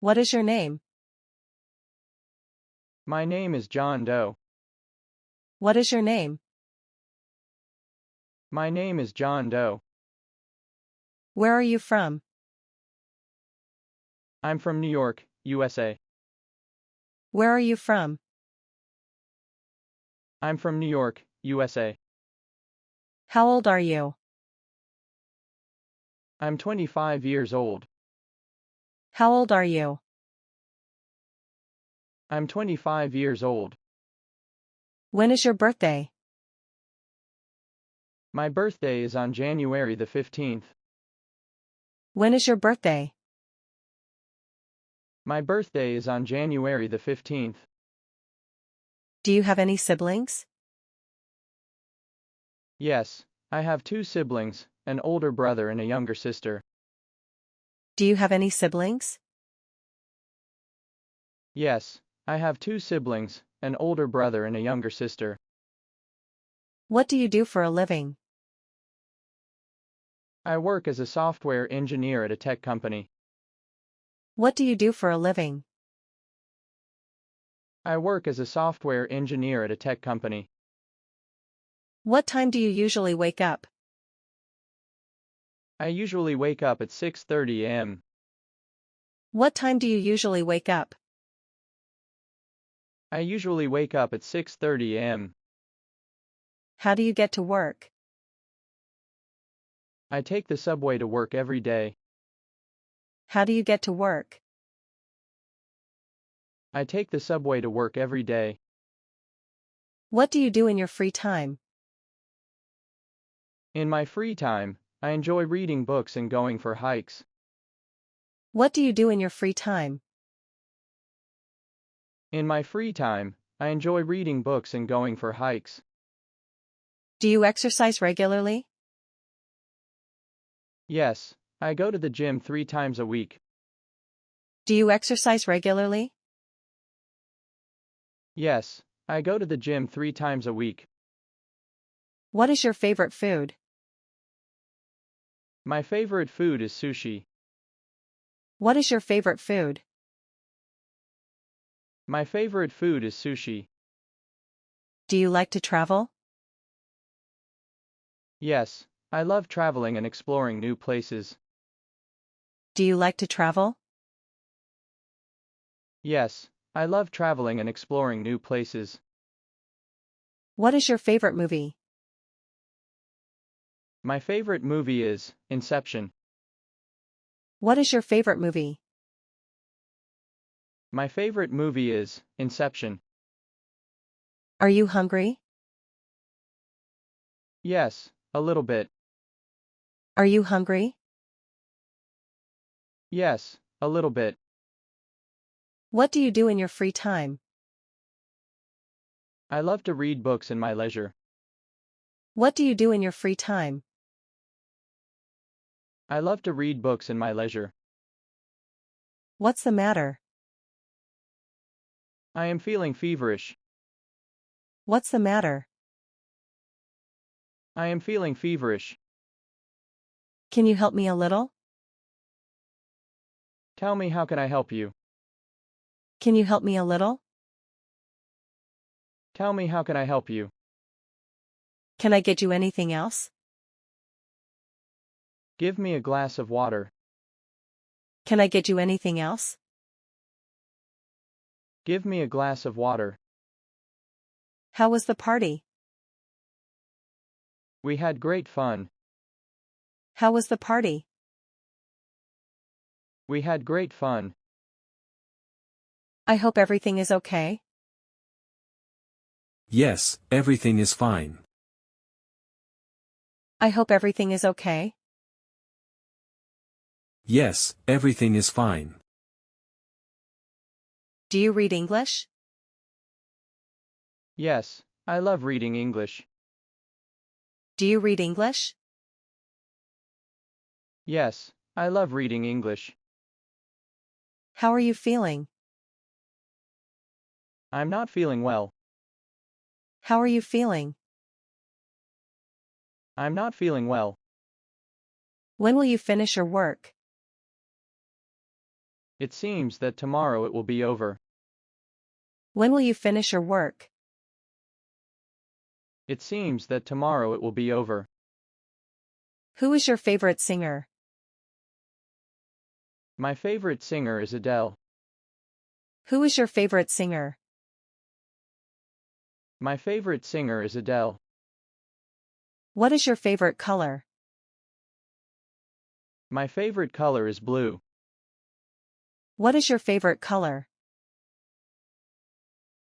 What is your name? My name is John Doe. What is your name? My name is John Doe. Where are you from? I'm from New York, USA. Where are you from? I'm from New York, USA. How old are you? I'm 25 years old. How old are you? I'm 25 years old. When is your birthday? My birthday is on January the 15th. When is your birthday? My birthday is on January the 15th. Do you have any siblings? Yes, I have two siblings, an older brother and a younger sister. Do you have any siblings? Yes, I have two siblings, an older brother and a younger sister. What do you do for a living? I work as a software engineer at a tech company. What do you do for a living? I work as a software engineer at a tech company. What time do you usually wake up? I usually wake up at 6:30 a.m. What time do you usually wake up? I usually wake up at 6:30 a.m. How do you get to work? I take the subway to work every day. How do you get to work? I take the subway to work every day. What do you do in your free time? In my free time, I enjoy reading books and going for hikes. What do you do in your free time? In my free time, I enjoy reading books and going for hikes. Do you exercise regularly? Yes, I go to the gym 3 times a week. Do you exercise regularly? Yes, I go to the gym 3 times a week. What is your favorite food? My favorite food is sushi. What is your favorite food? My favorite food is sushi. Do you like to travel? Yes, I love traveling and exploring new places. Do you like to travel? Yes, I love traveling and exploring new places. What is your favorite movie? My favorite movie is Inception. What is your favorite movie? My favorite movie is Inception. Are you hungry? Yes, a little bit. Are you hungry? Yes, a little bit. What do you do in your free time? I love to read books in my leisure. What do you do in your free time? I love to read books in my leisure. What's the matter? I am feeling feverish. What's the matter? I am feeling feverish. Can you help me a little? Tell me, how can I help you? Can you help me a little? Tell me, how can I help you? Can I get you anything else? Give me a glass of water. Can I get you anything else? Give me a glass of water. How was the party? We had great fun. How was the party? We had great fun. I hope everything is okay. Yes, everything is fine. I hope everything is okay. Yes, everything is fine. Do you read English? Yes, I love reading English. Do you read English? Yes, I love reading English. How are you feeling? I'm not feeling well. How are you feeling? I'm not feeling well. When will you finish your work? It seems that tomorrow it will be over. When will you finish your work? It seems that tomorrow it will be over. Who is your favorite singer? My favorite singer is Adele. Who is your favorite singer? My favorite singer is Adele. What is your favorite color? My favorite color is blue. What is your favorite color?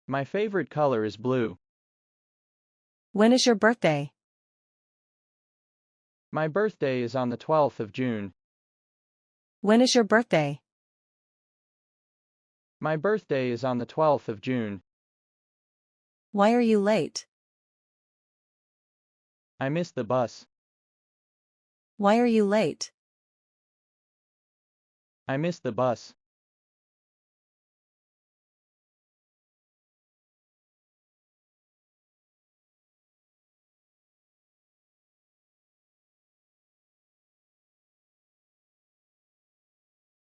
My favorite color is blue. When is your birthday? My birthday is on the 12th of June. When is your birthday? My birthday is on the 12th of June. Why are you late? I missed the bus. Why are you late? I missed the bus.